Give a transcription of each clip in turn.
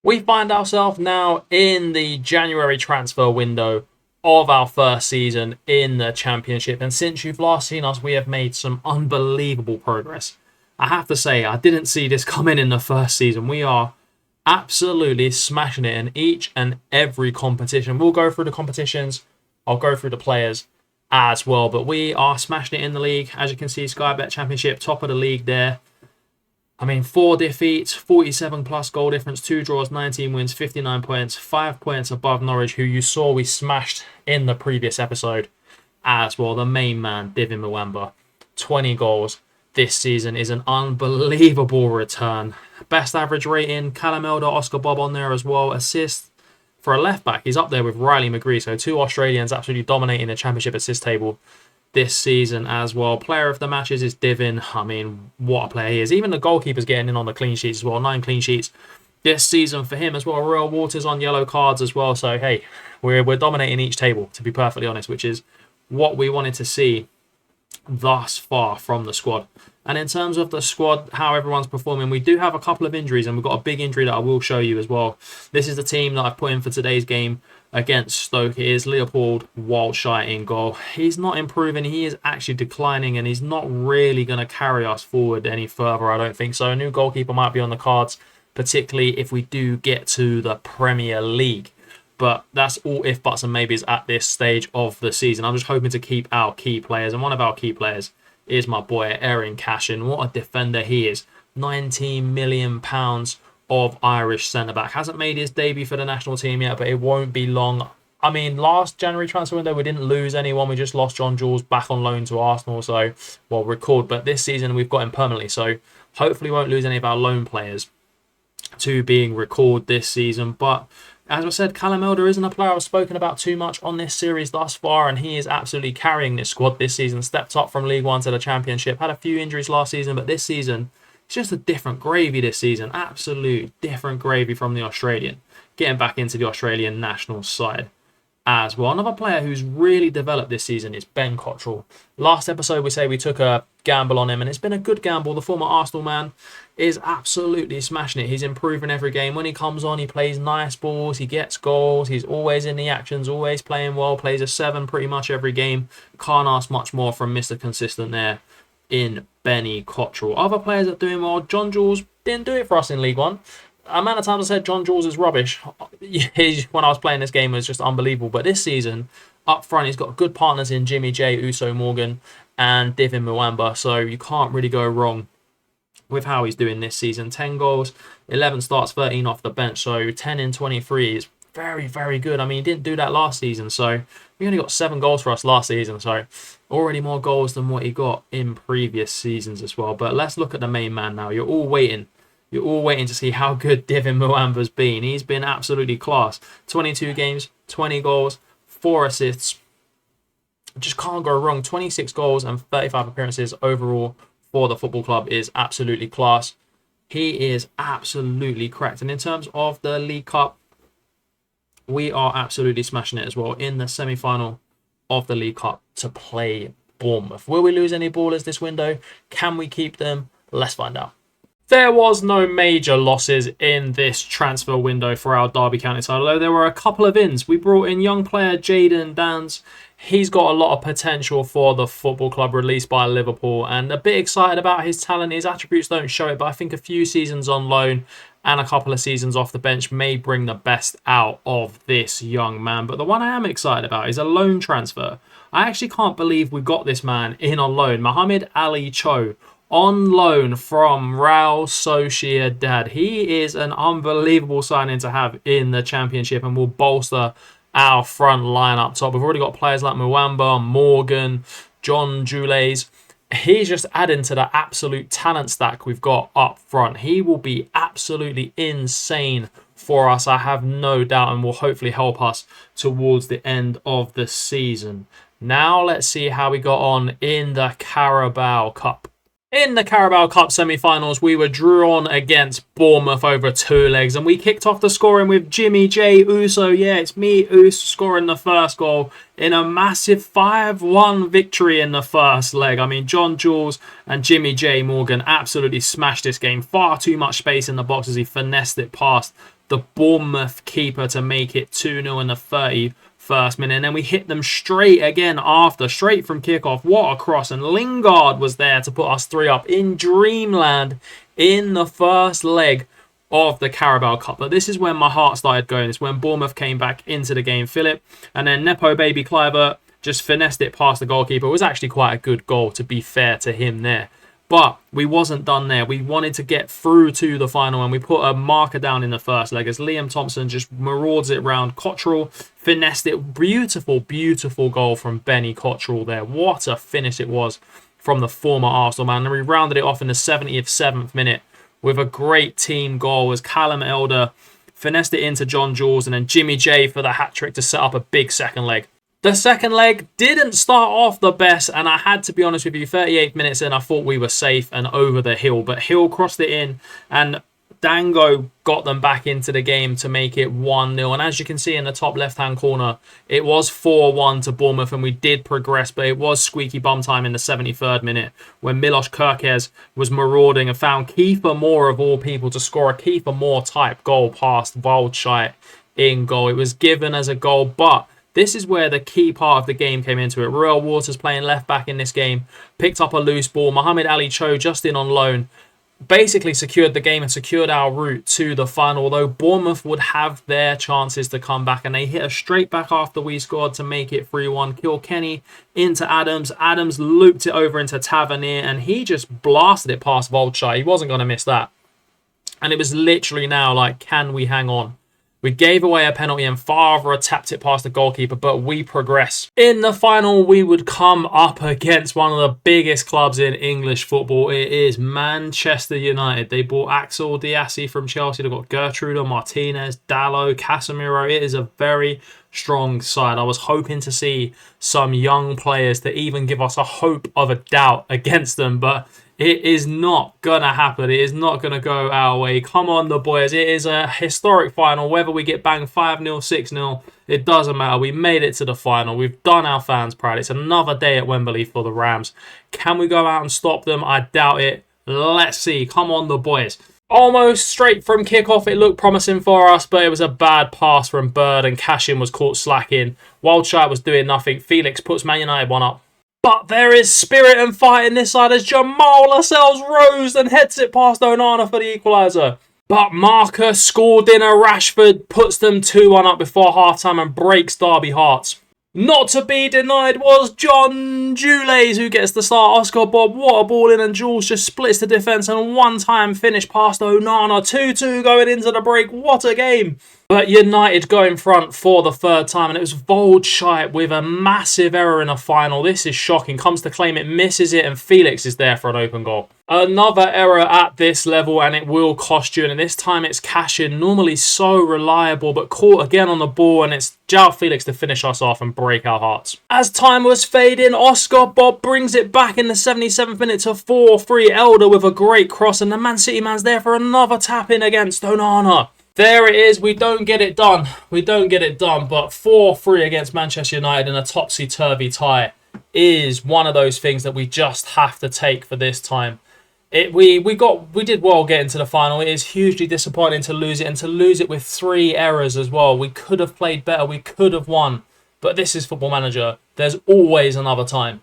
We find ourselves now in the January transfer window of our first season in the Championship. And since you've last seen us, we have made some unbelievable progress. I have to say, I didn't see this coming in the first season. We are absolutely smashing it in each and every competition. We'll go through the competitions. I'll go through the players as well. But we are smashing it in the league. As you can see, Sky Bet Championship, top of the league there. I mean, 4 defeats, 47 plus goal difference, 2 draws, 19 wins, 59 points, 5 points above Norwich, who you saw we smashed in the previous episode as well. The main man, Divin Mwamba, 20 goals this season is an unbelievable return. Best average rating, Callum Elder, Oscar Bob on there as well. Assist for a left back, he's up there with Riley McGree, so 2 Australians absolutely dominating the Championship assist table this season as well. Player of the matches is Divin. I mean, what a player he is. Even the goalkeeper's getting in on the clean sheets as well. 9 clean sheets this season for him as well. Real Waters on yellow cards as well. So, hey, we're dominating each table, to be perfectly honest, which is what we wanted to see thus far from the squad. And in terms of the squad, how everyone's performing, we do have a couple of injuries, and we've got a big injury that I will show you as well. This is the team that I've put in for today's game against Stoke. It is Leopold Waldscheit in goal. He's not improving. He is actually declining, and he's not really going to carry us forward any further, I don't think so. A new goalkeeper might be on the cards, particularly if we do get to the Premier League. But that's all if, buts and maybes at this stage of the season. I'm just hoping to keep our key players, and one of our key players is my boy Erin Cashin. What a defender he is. £19 million of Irish centre-back. Hasn't made his debut for the national team yet, but it won't be long. I mean, last January transfer window, we didn't lose anyone. We just lost John Jules back on loan to Arsenal. So, well, record. But this season, we've got him permanently. So, hopefully we won't lose any of our loan players to being recalled this season. But as I said, Callum Elder isn't a player I've spoken about too much on this series thus far, and he is absolutely carrying this squad this season. Stepped up from League One to the Championship. Had a few injuries last season, but this season, it's just a different gravy this season. Absolute different gravy from the Australian. Getting back into the Australian national side as well. Another player who's really developed this season is Ben Cottrell. Last episode, we say we took a gamble on him, and it's been a good gamble. The former Arsenal man is absolutely smashing it. He's improving every game. When he comes on, he plays nice balls. He gets goals. He's always in the actions, always playing well. Plays a 7 pretty much every game. Can't ask much more from Mr. Consistent there in Benny Cottrell. Other players that are doing well. John Jules didn't do it for us in League One. The amount of times I said John Jules is rubbish when I was playing this game was just unbelievable. But this season, up front, he's got good partners in Jimmy J, Uso Morgan, and Divin Mwamba. So you can't really go wrong with how he's doing this season. 10 goals, 11 starts, 13 off the bench. So 10 in 23 is very, very good. I mean, he didn't do that last season. So he only got 7 goals for us last season. So already more goals than what he got in previous seasons as well. But let's look at the main man now. You're all waiting to see how good Divin Mwamba's been. He's been absolutely class. 22 games, 20 goals, 4 assists. Just can't go wrong. 26 goals and 35 appearances overall for the football club is absolutely class. He is absolutely cracked. And in terms of the League Cup, we are absolutely smashing it as well in the semi-final of the League Cup to play Bournemouth. Will we lose any ballers this window? Can we keep them? Let's find out. There was no major losses in this transfer window for our Derby County side, although there were a couple of ins. We brought in young player Jayden Dans. He's got a lot of potential for the football club, released by Liverpool, and a bit excited about his talent. His attributes don't show it, but I think a few seasons on loan and a couple of seasons off the bench may bring the best out of this young man. But the one I am excited about is a loan transfer. I actually can't believe we got this man in on loan. Mohamed Ali Cho, on loan from Real Sociedad. He is an unbelievable signing to have in the Championship and will bolster our front line up top. We've already got players like Mwamba, Morgan, John Jules. He's just adding to the absolute talent stack we've got up front. He will be absolutely insane for us, I have no doubt, and will hopefully help us towards the end of the season. Now let's see how we got on in the Carabao Cup. In the Carabao Cup semi-finals, we were drawn against Bournemouth over 2 legs, and we kicked off the scoring with Jimmy J. Uso. Yeah, it's me, Us, scoring the first goal in a massive 5-1 victory in the first leg. I mean, John Jules and Jimmy J. Morgan absolutely smashed this game. Far too much space in the box as he finessed it past the Bournemouth keeper to make it 2-0 in the 31st minute. And then we hit them straight again after, straight from kickoff. What a cross. And Lingard was there to put us 3 up in dreamland in the first leg of the Carabao Cup. But this is when my heart started going. It's when Bournemouth came back into the game. Philip and then Nepo Baby Kluivert just finessed it past the goalkeeper. It was actually quite a good goal, to be fair to him there. But we wasn't done there. We wanted to get through to the final, and we put a marker down in the first leg as Liam Thompson just marauds it round Cottrell, finessed it. Beautiful, beautiful goal from Benny Cottrell there. What a finish it was from the former Arsenal man. And we rounded it off in the 77th minute with a great team goal as Callum Elder finessed it into John Jules, and then Jimmy J for the hat-trick to set up a big second leg. The second leg didn't start off the best, and I had to be honest with you, 38 minutes in, I thought we were safe and over the hill. But Hill crossed it in, and Dango got them back into the game to make it 1-0. And as you can see in the top left-hand corner, it was 4-1 to Bournemouth, and we did progress, but it was squeaky bum time in the 73rd minute when Milos Kerkez was marauding and found Kiefer Moore, of all people, to score a Kiefer Moore-type goal past Waldscheit in goal. It was given as a goal, but this is where the key part of the game came into it. Royal Waters, playing left back in this game, picked up a loose ball. Mohamed Ali Cho, just in on loan, basically secured the game and secured our route to the final, although Bournemouth would have their chances to come back, and they hit us straight back after we scored to make it 3-1. Kilkenny into Adams. Adams looped it over into Tavernier, and he just blasted it past Waldscheit. He wasn't going to miss that. And it was literally now like, can we hang on? We gave away a penalty and Favre tapped it past the goalkeeper, but we progress. In the final, we would come up against one of the biggest clubs in English football. It is Manchester United. They bought Axel Diassi from Chelsea. They've got Gertrude Martinez, Dallo, Casemiro. It is a very strong side. I was hoping to see some young players to even give us a hope of a doubt against them, but it is not going to happen. It is not going to go our way. Come on, the boys. It is a historic final. Whether we get banged 5-0, 6-0, it doesn't matter. We made it to the final. We've done our fans proud. It's another day at Wembley for the Rams. Can we go out and stop them? I doubt it. Let's see. Come on, the boys. Almost straight from kickoff, it looked promising for us, but it was a bad pass from Bird, and Cashin was caught slacking. Wildshire was doing nothing. Felix puts Man United 1 up. But there is spirit and fight in this side as Jamal Lascelles rose and heads it past Onana for the equaliser. But Marcus scored in a Rashford, puts them 2-1 up before half-time and breaks Derby hearts. Not to be denied was John Jules, who gets the start. Oscar Bob, what a ball in, and Jules just splits the defence and one-time finish past Onana. 2-2 going into the break. What a game. But United go in front for the third time, and it was Waldscheit with a massive error in a final. This is shocking. Comes to claim it, misses it, and Felix is there for an open goal. Another error at this level, and it will cost you. And this time it's Cashin, normally so reliable, but caught again on the ball, and it's João Felix to finish us off and break our hearts. As time was fading, Oscar Bob brings it back in the 77th minute to 4-3. Elder with a great cross, and the Man City man's there for another tap-in against Onana. There it is. We don't get it done. We don't get it done. But 4-3 against Manchester United in a topsy-turvy tie is one of those things that we just have to take for this time. We did well getting to the final. It is hugely disappointing to lose it, and to lose it with 3 errors as well. We could have played better. We could have won. But this is Football Manager. There's always another time.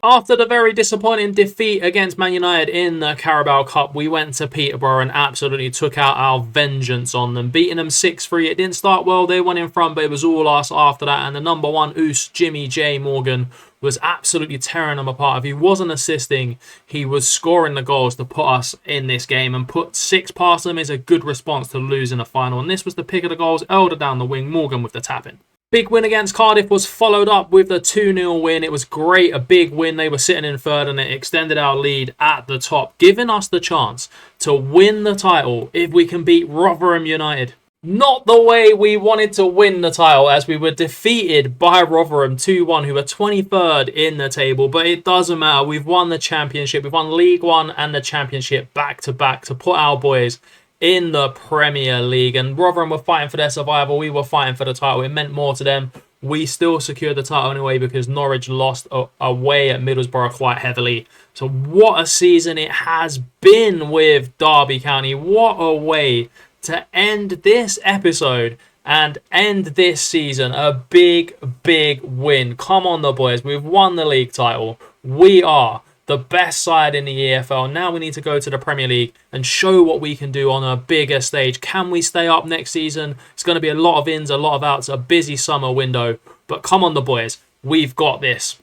After the very disappointing defeat against Man United in the Carabao Cup, we went to Peterborough and absolutely took out our vengeance on them, beating them 6-3. It didn't start well, they went in front, but it was all us after that, and the number 1 Oos, Jimmy J. Morgan, was absolutely tearing them apart. If he wasn't assisting, he was scoring the goals to put us in this game, and put 6 past them is a good response to losing a final, and this was the pick of the goals. Elder down the wing, Morgan with the tap-in. Big win against Cardiff was followed up with the 2-0 win. It was great, a big win. They were sitting in third, and it extended our lead at the top, giving us the chance to win the title if we can beat Rotherham United. Not the way we wanted to win the title, as we were defeated by Rotherham 2-1, who were 23rd in the table, but it doesn't matter. We've won the championship. We've won League One and the championship back-to-back to put our boys in the Premier League, and Rotherham were fighting for their survival. We were fighting for the title. It meant more to them. We still secured the title anyway because Norwich lost away at Middlesbrough quite heavily. So what a season it has been with Derby County. What a way to end this episode and end this season. A big, big win. Come on, the boys. We've won the league title. We are the best side in the EFL. Now we need to go to the Premier League and show what we can do on a bigger stage. Can we stay up next season? It's going to be a lot of ins, a lot of outs, a busy summer window. But come on, the boys. We've got this.